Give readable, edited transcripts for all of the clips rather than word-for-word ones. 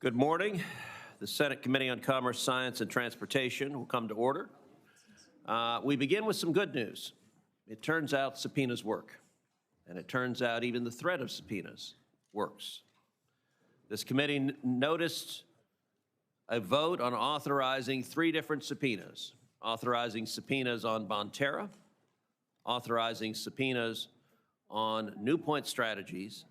Good morning. The Senate Committee on Commerce, Science, and Transportation will come to order. We begin with some good news. It turns out subpoenas work, and it turns out even the threat of subpoenas works. This committee noticed a vote on authorizing three different subpoenas, authorizing subpoenas on Bonterra, authorizing subpoenas on New Point Strategies,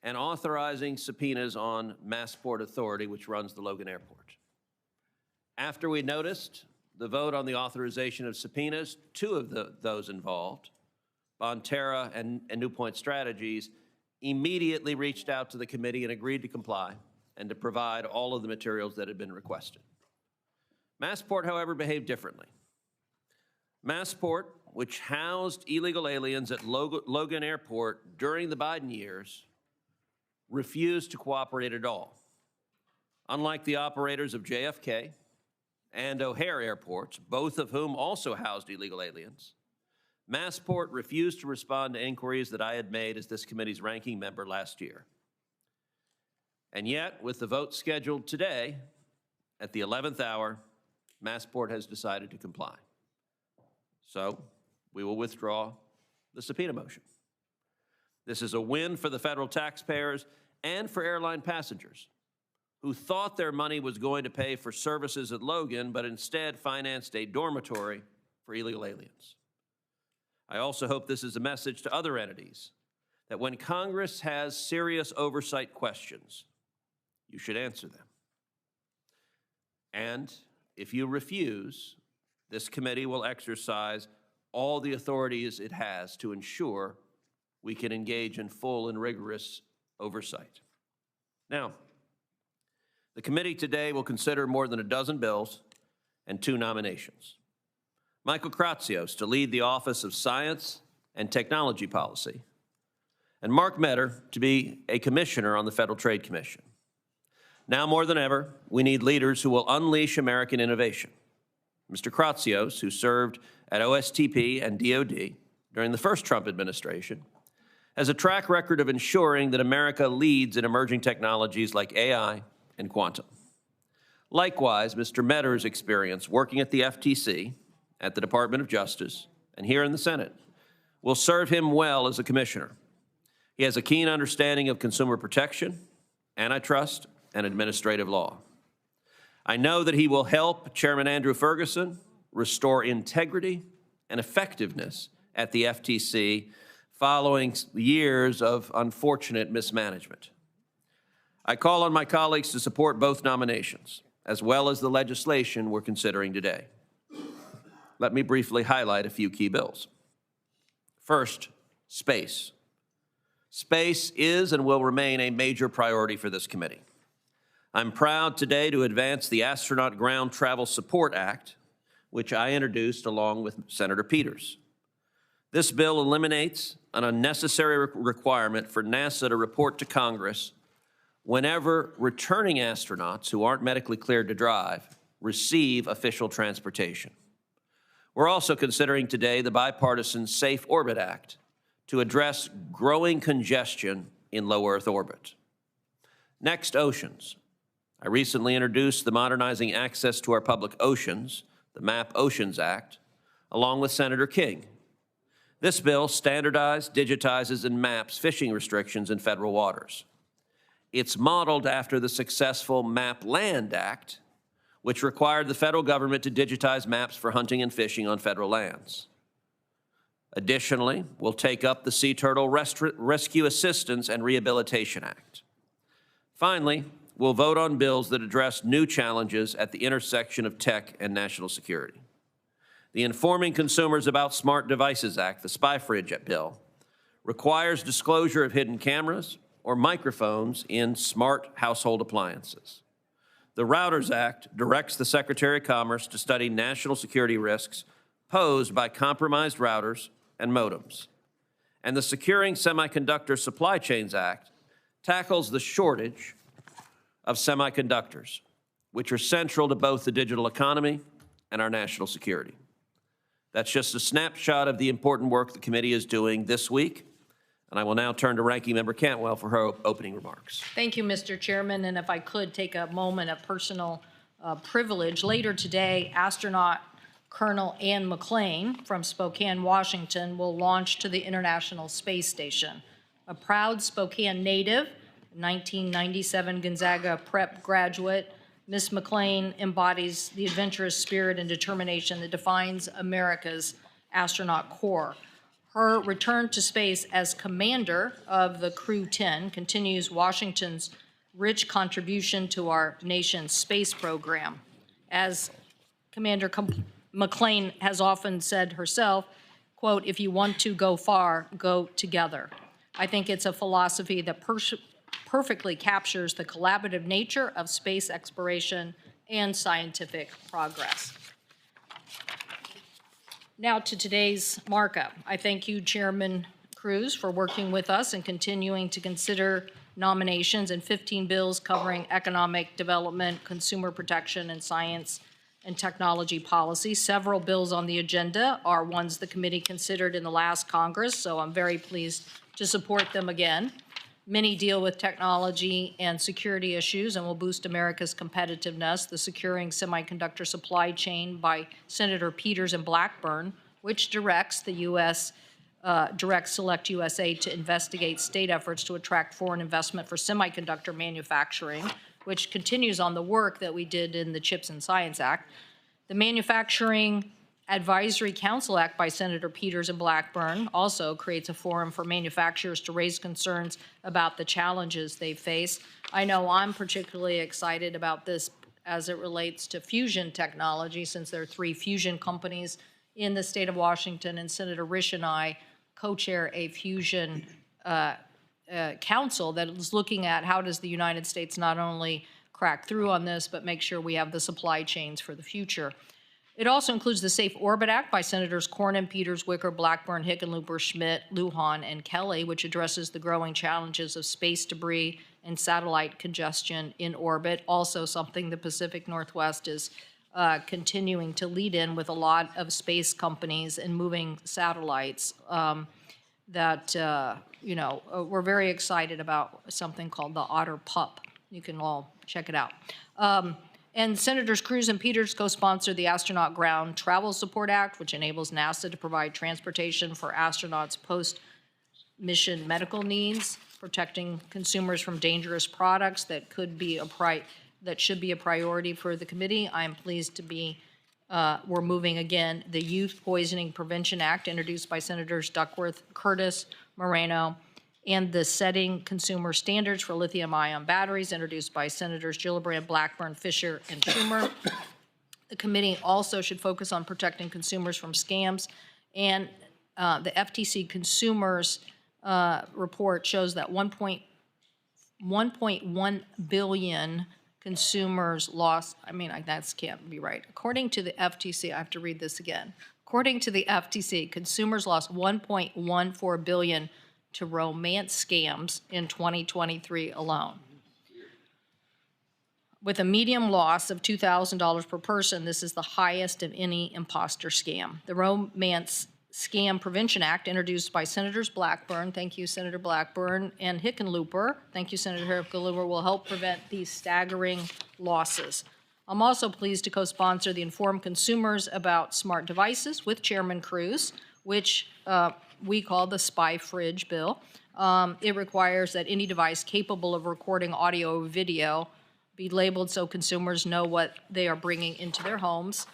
and authorizing subpoenas on Massport Authority, which runs the Logan Airport. After we noticed the vote on the authorization of subpoenas, two of those involved, Bonterra and New Point Strategies, immediately reached out to the committee and agreed to comply and to provide all of the materials that had been requested. Massport, however, behaved differently. Massport, which housed illegal aliens at Logan Airport during the Biden years, refused to cooperate at all. Unlike the operators of JFK and O'Hare airports, both of whom also housed illegal aliens, Massport refused to respond to inquiries that I had made as this committee's ranking member last year. And yet, with the vote scheduled today, at the 11th hour, Massport has decided to comply. So, we will withdraw the subpoena motion. This is a win for the federal taxpayers and for airline passengers who thought their money was going to pay for services at Logan, but instead financed a dormitory for illegal aliens. I also hope this is a message to other entities that when Congress has serious oversight questions, you should answer them. And if you refuse, this committee will exercise all the authorities it has to ensure we can engage in full and rigorous oversight. Now, the committee today will consider more than a dozen bills and two nominations. Michael Kos to lead the Office of Science and Technology Policy, and Mark Metter to be a commissioner on the Federal Trade Commission. Now more than ever, we need leaders who will unleash American innovation. Mr. Kos, who served at OSTP and DoD during the first Trump administration, has a track record of ensuring that America leads in emerging technologies like AI and quantum. Likewise, Mr. Metter's experience working at the FTC, at the Department of Justice, and here in the Senate will serve him well as a commissioner. He has a keen understanding of consumer protection, antitrust, and administrative law. I know that he will help Chairman Andrew Ferguson restore integrity and effectiveness at the FTC following years of unfortunate mismanagement. I call on my colleagues to support both nominations, as well as the legislation we're considering today. Let me briefly highlight a few key bills. First, space. Space is and will remain a major priority for this committee. I'm proud today to advance the Astronaut Ground Travel Support Act, which I introduced along with Senator Peters. This bill eliminates an unnecessary requirement for NASA to report to Congress whenever returning astronauts who aren't medically cleared to drive receive official transportation. We're also considering today the bipartisan Safe Orbit Act to address growing congestion in low Earth orbit. Next, oceans. I recently introduced the Modernizing Access to Our Public Oceans, the MAP Oceans Act, along with Senator King. This bill standardizes, digitizes, and maps fishing restrictions in federal waters. It's modeled after the successful MAP Land Act, which required the federal government to digitize maps for hunting and fishing on federal lands. Additionally, we'll take up the Sea Turtle Rescue Assistance and Rehabilitation Act. Finally, we'll vote on bills that address new challenges at the intersection of tech and national security. The Informing Consumers About Smart Devices Act, the SPY-Fridge bill, requires disclosure of hidden cameras or microphones in smart household appliances. The Routers Act directs the Secretary of Commerce to study national security risks posed by compromised routers and modems. And the Securing Semiconductor Supply Chains Act tackles the shortage of semiconductors, which are central to both the digital economy and our national security. That's just a snapshot of the important work the committee is doing this week And I will now turn to Ranking Member Cantwell for her opening remarks. Thank you, Mr. Chairman. And if I could take a moment of personal privilege. Later today, astronaut Colonel Ann McClain from Spokane, Washington, will launch to the International Space Station. A proud Spokane native, 1997 Gonzaga Prep graduate, Ms. McClain embodies the adventurous spirit and determination that defines America's astronaut corps. Her return to space as commander of the Crew 10 continues Washington's rich contribution to our nation's space program. As Commander McClain has often said herself, quote, "If you want to go far, go together." I think it's a philosophy that perfectly captures the collaborative nature of space exploration and scientific progress. Now to today's markup. I thank you, Chairman Cruz, for working with us and continuing to consider nominations in 15 bills covering economic development, consumer protection, and science and technology policy. Several bills on the agenda are ones the committee considered in the last Congress, so I'm very pleased to support them again. Many deal with technology and security issues and will boost America's competitiveness. The Securing Semiconductor Supply Chain by Senator Peters and Blackburn, which directs the U.S. Directs Select USA to investigate state efforts to attract foreign investment for semiconductor manufacturing, which continues on the work that we did in the CHIPS and Science Act. The Manufacturing Advisory Council Act by Senator Peters and Blackburn also creates a forum for manufacturers to raise concerns about the challenges they face. I know I'm particularly excited about this as it relates to fusion technology, since there are 3 fusion companies in the state of Washington, and Senator Risch and I co-chair a fusion council that is looking at how does the United States not only crack through on this, but make sure we have the supply chains for the future. It also includes the Safe Orbit Act by Senators Cornyn, Peters, Wicker, Blackburn, Hickenlooper, Schmidt, Lujan, and Kelly, which addresses the growing challenges of space debris and satellite congestion in orbit. Also something the Pacific Northwest is continuing to lead in with a lot of space companies and moving satellites we're very excited about something called the Otter Pup. You can all check it out. And Senators Cruz and Peters co-sponsored the Astronaut Ground Travel Support Act, which enables NASA to provide transportation for astronauts' post-mission medical needs, protecting consumers from dangerous products that should be a priority for the committee. I am pleased to be we're moving again the Youth Poisoning Prevention Act, introduced by Senators Duckworth, Curtis, Moreno, and the Setting Consumer Standards for Lithium-Ion Batteries, introduced by Senators Gillibrand, Blackburn, Fisher, and Schumer. The committee also should focus on protecting consumers from scams, and the FTC Consumers report shows that 1.1 billion consumers lost. That can't be right. According to the FTC, I have to read this again. According to the FTC, consumers lost $1.14 billion to romance scams in 2023 alone. With a median loss of $2,000 per person, this is the highest of any imposter scam. The Romance Scam Prevention Act, introduced by Senators Blackburn, thank you, Senator Blackburn, and Hickenlooper, thank you, Senator Hickenlooper, will help prevent these staggering losses. I'm also pleased to co-sponsor the Inform Consumers About Smart Devices with Chairman Cruz, which we call the Spy Fridge Bill. It requires that any device capable of recording audio or video be labeled so consumers know what they are bringing into their homes.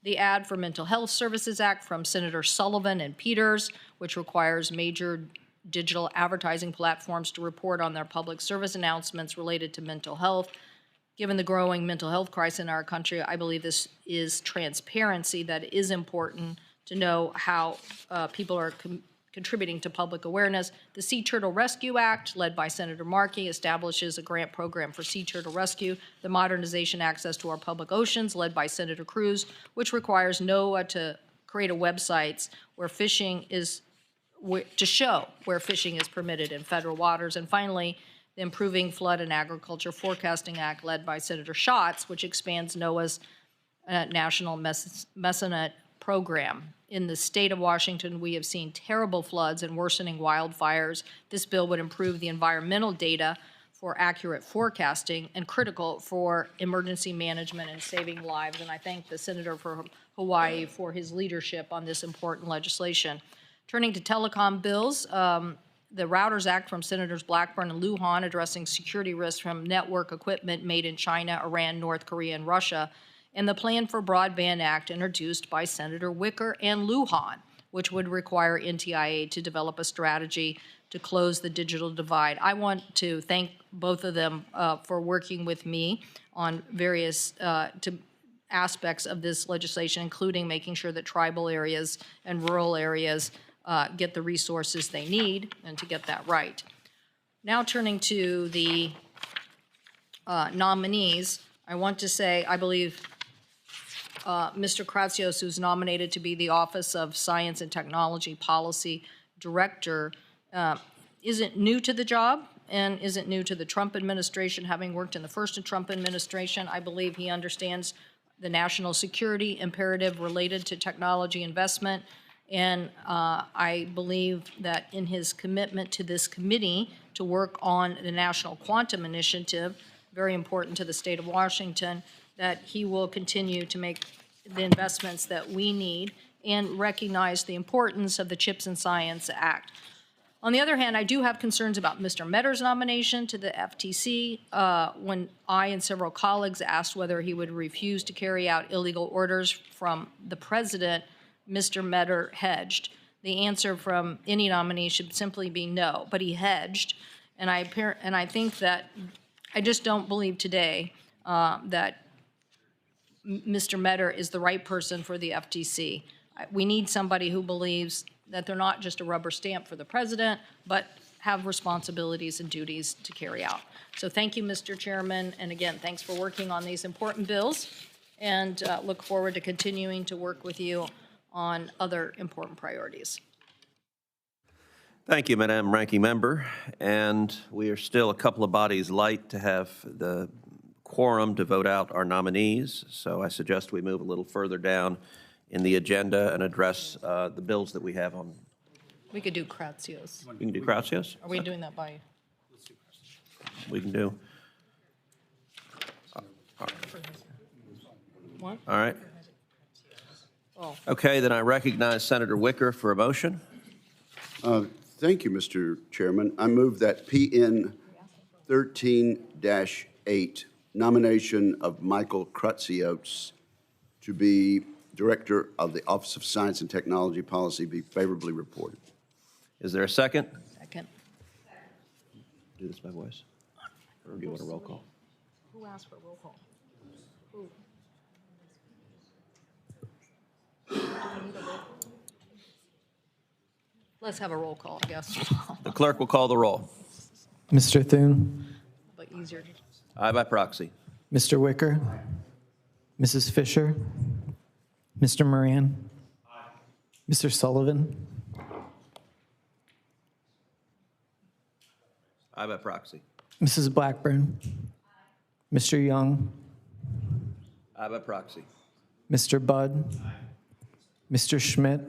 The Ad for Mental Health Services Act from Senator Sullivan and Peters, which requires major digital advertising platforms to report on their public service announcements related to mental health. Given the growing mental health crisis in our country, I believe this is transparency that is important to know how people are contributing to public awareness. The Sea Turtle Rescue Act, led by Senator Markey, establishes a grant program for sea turtle rescue. The Modernization Access to Our Public Oceans, led by Senator Cruz, which requires NOAA to create a website where fishing is, to show where fishing is permitted in federal waters. And finally, the Improving Flood and Agriculture Forecasting Act, led by Senator Schatz, which expands NOAA's National Mesonet program. in the state of Washington, we have seen terrible floods and worsening wildfires. This bill would improve the environmental data for accurate forecasting and critical for emergency management and saving lives. And I thank the Senator for Hawaii for his leadership on this important legislation. Turning to telecom bills, the Routers Act from Senators Blackburn and Lujan addressing security risks from network equipment made in China, Iran, North Korea, and Russia, and the Plan for Broadband Act introduced by Senator Wicker and Lujan, which would require NTIA to develop a strategy to close the digital divide. I want to thank both of them for working with me on various aspects of this legislation, including making sure that tribal areas and rural areas get the resources they need and to get that right. Now turning to the nominees, I want to say I believe Mr. Kratsios, who's nominated to be the Office of Science and Technology Policy Director, isn't new to the job and isn't new to the Trump administration, having worked in the first Trump administration. I believe he understands the national security imperative related to technology investment. And I believe that in his commitment to this committee to work on the National Quantum Initiative, very important to the state of Washington, that he will continue to make the investments that we need and recognize the importance of the CHIPS and Science Act. On the other hand, I do have concerns about Mr. Metter's nomination to the FTC. When I and several colleagues asked whether he would refuse to carry out illegal orders from the president, Mr. Metter hedged. The answer from any nominee should simply be no, but he hedged. And I think that I just don't believe today that Mr. Metter is the right person for the FTC. We need somebody who believes that they're not just a rubber stamp for the president, but have responsibilities and duties to carry out. So thank you, Mr. Chairman, and again, thanks for working on these important bills, and look forward to continuing to work with you on other important priorities. Thank you, Madam Ranking Member. And we are still a couple of bodies light to have the quorum to vote out our nominees. So I suggest we move a little further down in the agenda and address the bills that we have on. We could do Kratsios. You can do Kratsios? Are we doing that by? We can do. What? All right. Oh. Okay, then I recognize Senator Wicker for a motion. Thank you, Mr. Chairman. I move that PN 13-8, nomination of Michael Kratsios to be Director of the Office of Science and Technology Policy be favorably reported. Is there a second? Second. Do this by voice? Or do you want a roll call? Who asked for a roll call? Who? Let's have a roll call, I guess. The clerk will call the roll. Mr. Thune, But easier. Aye by proxy. Mr. Wicker, Mrs. Fisher, Mr. Moran, Mr. Sullivan, Aye by proxy. Mrs. Blackburn, Mr. Young, Aye by proxy. Mr. Budd, Mr. Schmidt,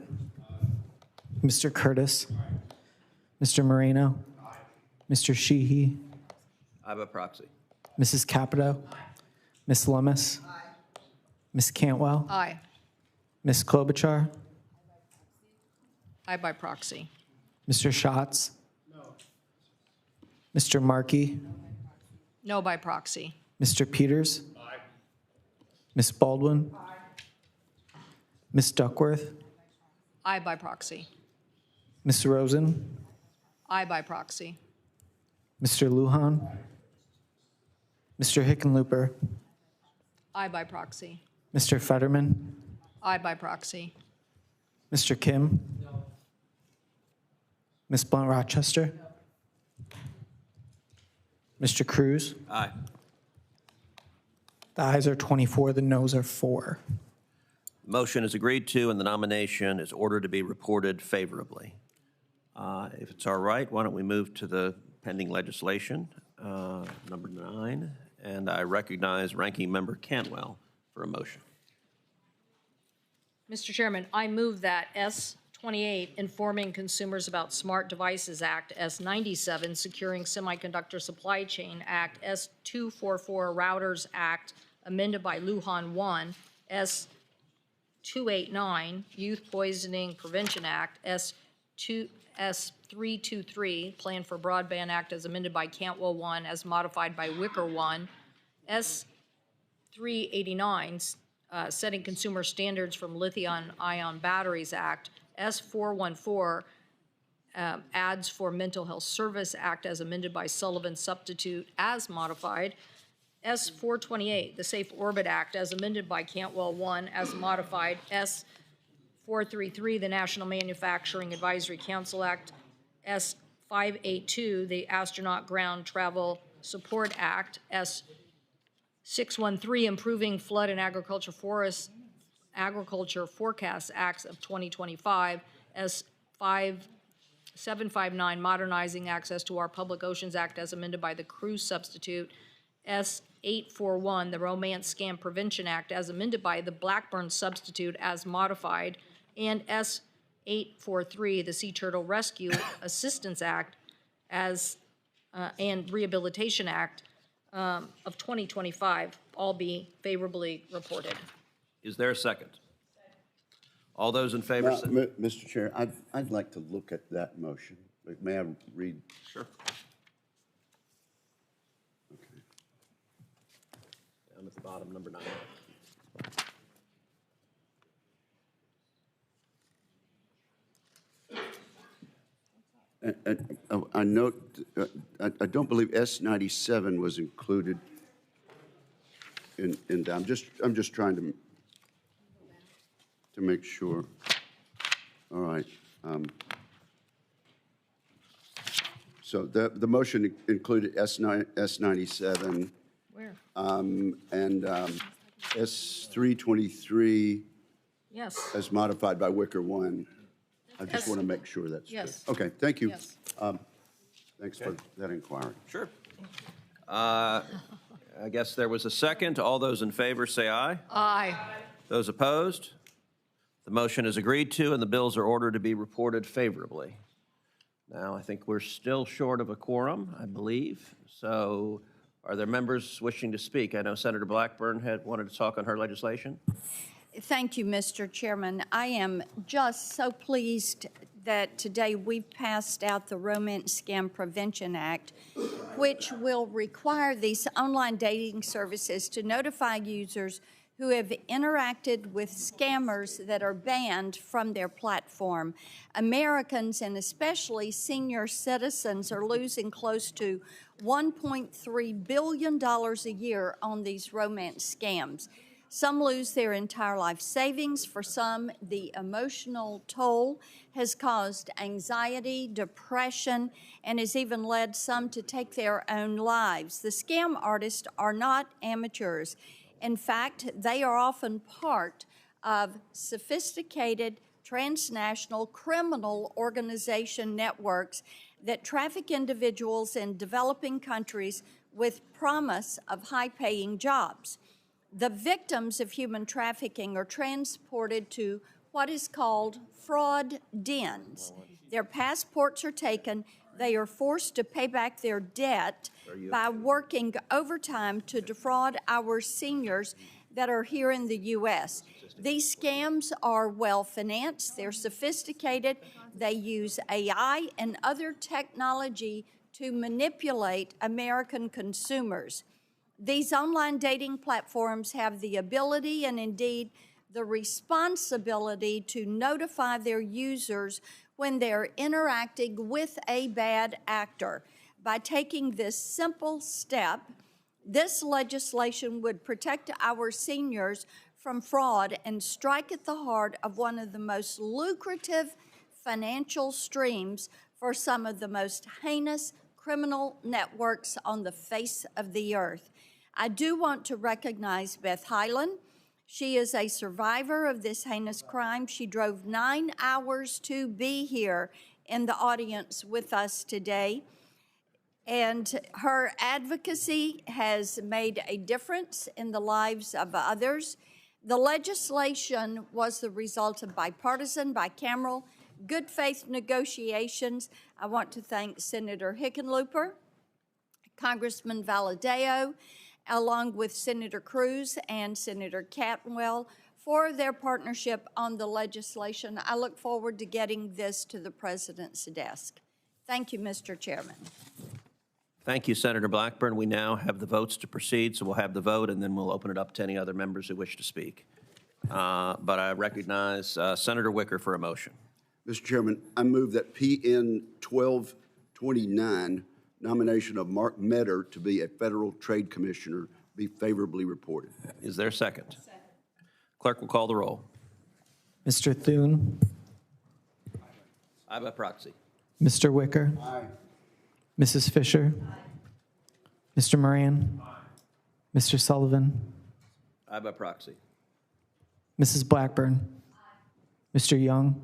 Mr. Curtis, Mr. Moreno, Mr. Sheehy, Aye by proxy. Mrs. Capito, Ms. Lummis, Ms. Cantwell, Aye. Ms. Klobuchar, Aye by proxy. Mr. Schatz, Mr. Markey, No by proxy. Mr. Peters, Ms. Baldwin, Ms. Duckworth, Aye by proxy. Ms. Rosen, Aye by proxy. Mr. Lujan, Mr. Hickenlooper, Aye by proxy. Mr. Fetterman, Aye by proxy. Mr. Kim, Ms. Blunt Rochester, Mr. Cruz. Aye. The ayes are 24, the noes are 4. The motion is agreed to, and the nomination is ordered to be reported favorably. If it's all right, why don't we move to the pending legislation, number 9, and I recognize Ranking Member Cantwell for a motion. Mr. Chairman, I move that S-28, Informing Consumers About Smart Devices Act, S-97, Securing Semiconductor Supply Chain Act, S-244, Routers Act, amended by Lujan 1, S-289, Youth Poisoning Prevention Act, S-323, Plan for Broadband Act as amended by Cantwell 1, as modified by Wicker 1, S-389, Setting Consumer Standards from Lithium-Ion Batteries Act, S-414, Ads for Mental Health Service Act as amended by Sullivan Substitute as modified, S-428, the Safe Orbit Act as amended by Cantwell 1 as modified, S-433, the National Manufacturing Advisory Council Act, S-582, the Astronaut Ground Travel Support Act, S-613, Improving Flood and Agriculture Forecast Acts of 2025, S-759, Modernizing Access to Our Public Oceans Act as amended by the Cruise Substitute, S-841, the Romance Scam Prevention Act as amended by the Blackburn Substitute as modified, and S-843, the Sea Turtle Rescue Assistance Act as and Rehabilitation Act of 2025, all be favorably reported. Is there a second? All those in favor say... Mr. Chair, I'd like to look at that motion. May I read? Sure. Down at the bottom, number 9. I note, I don't believe S-97 was included in that. I'm just trying to make sure. All right. So the motion included S-97 Where? and S-323 Yes. as modified by Wicker 1. I just want to make sure that's Yes. true. Okay, thank you. Yes. Thanks for that inquiry. Sure. I guess there was a second. All those in favor say aye. Aye. Those opposed? The motion is agreed to, and the bills are ordered to be reported favorably. Now, I think we're still short of a quorum, I believe. So are there members wishing to speak? I know Senator Blackburn had wanted to talk on her legislation. Thank you, Mr. Chairman. I am just so pleased that today we've passed out the Romance Scam Prevention Act, which will require these online dating services to notify users who have interacted with scammers that are banned from their platform. Americans, and especially senior citizens, are losing close to $1.3 billion a year on these romance scams. Some lose their entire life savings. For some, the emotional toll has caused anxiety, depression, and has even led some to take their own lives. The scam artists are not amateurs. In fact, they are often part of sophisticated transnational criminal organization networks that traffic individuals in developing countries with promise of high-paying jobs. The victims of human trafficking are transported to what is called fraud dens. Their passports are taken. They are forced to pay back their debt by working overtime to defraud our seniors that are here in the U.S. These scams are well-financed. They're sophisticated. They use AI and other technology to manipulate American consumers. These online dating platforms have the ability and indeed the responsibility to notify their users when they're interacting with a bad actor. By taking this simple step, this legislation would protect our seniors from fraud and strike at the heart of one of the most lucrative financial streams for some of the most heinous criminal networks on the face of the earth. I do want to recognize Beth Hyland. She is a survivor of this heinous crime. She drove 9 hours to be here in the audience with us today. And her advocacy has made a difference in the lives of others. The legislation was the result of bipartisan, bicameral, good faith negotiations. I want to thank Senator Hickenlooper, Congressman Valadao, along with Senator Cruz and Senator Cantwell for their partnership on the legislation. I look forward to getting this to the President's desk. Thank you, Mr. Chairman. Thank you, Senator Blackburn. We now have the votes to proceed, so we'll have the vote, and then we'll open it up to any other members who wish to speak. But I recognize Senator Wicker for a motion. Mr. Chairman, I move that PN 1229, nomination of Mark Metter to be a Federal Trade Commissioner, be favorably reported. Is there a second? Second. Clerk will call the roll. Mr. Thune, Aye by proxy. Mr. Wicker, Mrs. Fisher, Mr. Moran, Mr. Sullivan, Aye by proxy. Mrs. Blackburn, Mr. Young,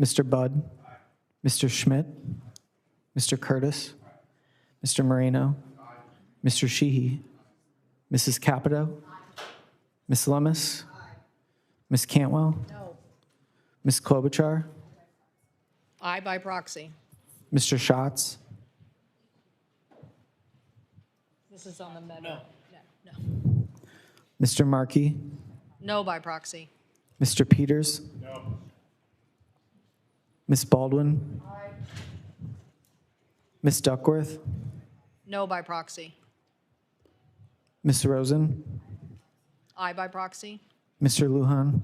Mr. Budd, Mr. Schmidt, Mr. Curtis, Mr. Moreno, Mr. Sheehy, Mrs. Capito, Ms. Lemus, Ms. Cantwell, Ms. Klobuchar, Aye by proxy. Mr. Schatz, This is on the memo. No. Mr. Markey, No by proxy. Mr. Peters, Ms. Baldwin, Ms. Duckworth, No by proxy. Ms. Rosen, Aye by proxy. Mr. Lujan,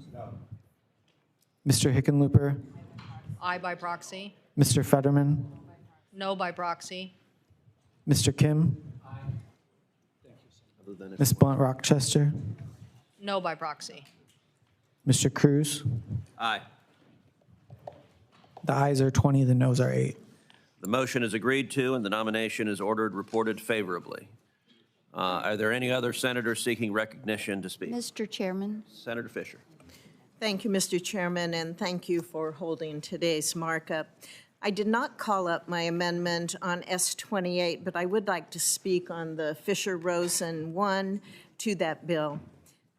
Mr. Hickenlooper, Aye by proxy. Mr. Fetterman, No by proxy. Mr. Kim, Other than if- Ms. Blunt Rochester, No by proxy. Mr. Cruz. Aye. The ayes are 20, the noes are 8. The motion is agreed to, and the nomination is ordered reported favorably. Are there any other senators seeking recognition to speak? Mr. Chairman. Senator Fisher. Thank you, Mr. Chairman, and thank you for holding today's markup. I did not call up my amendment on S28, but I would like to speak on the Fisher-Rosen 1 to that bill.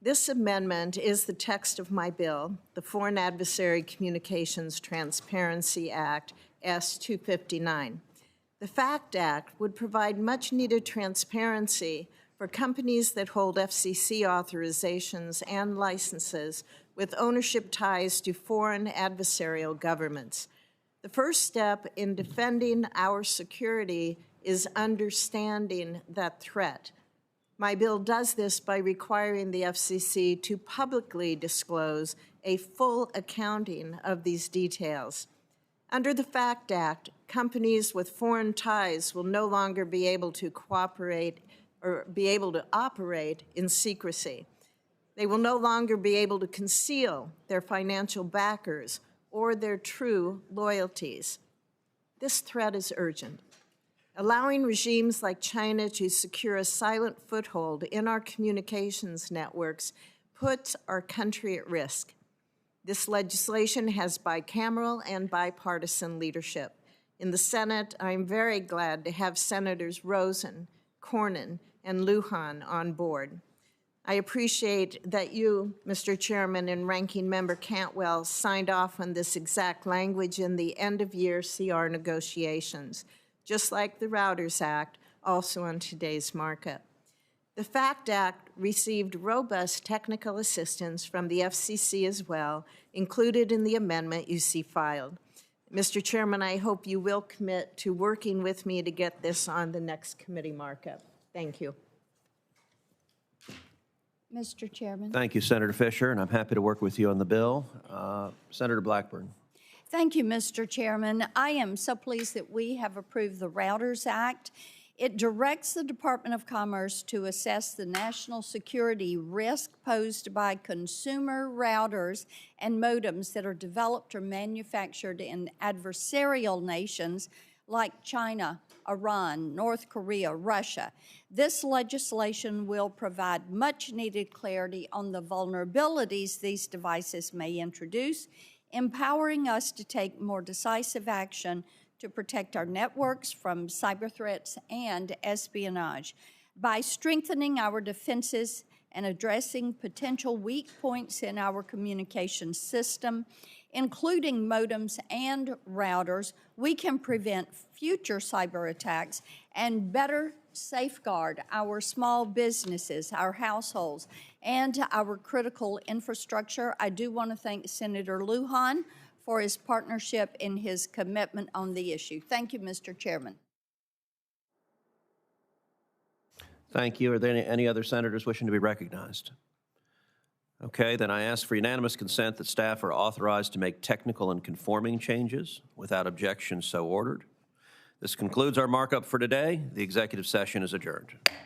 This amendment is the text of my bill, the Foreign Adversary Communications Transparency Act, S-259. The FACT Act would provide much-needed transparency for companies that hold FCC authorizations and licenses with ownership ties to foreign adversarial governments. The first step in defending our security is understanding that threat. My bill does this by requiring the FCC to publicly disclose a full accounting of these details. Under the FACT Act, companies with foreign ties will no longer be able to cooperate or be able to operate in secrecy. They will no longer be able to conceal their financial backers or their true loyalties. This threat is urgent. Allowing regimes like China to secure a silent foothold in our communications networks puts our country at risk. This legislation has bicameral and bipartisan leadership. In the Senate, I'm very glad to have Senators Rosen, Cornyn, and Lujan on board. I appreciate that you, Mr. Chairman, and Ranking Member Cantwell signed off on this exact language in the end-of-year CR negotiations, just like the Routers Act, also on today's markup. The FACT Act received robust technical assistance from the FCC as well, included in the amendment you see filed. Mr. Chairman, I hope you will commit to working with me to get this on the next committee markup. Thank you. Mr. Chairman. Thank you, Senator Fisher, and I'm happy to work with you on the bill. Senator Blackburn. Thank you, Mr. Chairman. I am so pleased that we have approved the Routers Act. It directs the Department of Commerce to assess the national security risk posed by consumer routers and modems that are developed or manufactured in adversarial nations like China, Iran, North Korea, Russia. This legislation will provide much-needed clarity on the vulnerabilities these devices may introduce, empowering us to take more decisive action to protect our networks from cyber threats and espionage. By strengthening our defenses and addressing potential weak points in our communication system, including modems and routers, we can prevent future cyber attacks and better safeguard our small businesses, our households, and our critical infrastructure. I do want to thank Senator Lujan for his partnership and his commitment on the issue. Thank you, Mr. Chairman. Thank you. Are there any other senators wishing to be recognized? Okay, then I ask for unanimous consent that staff are authorized to make technical and conforming changes. Without objection, so ordered. This concludes our markup for today. The executive session is adjourned.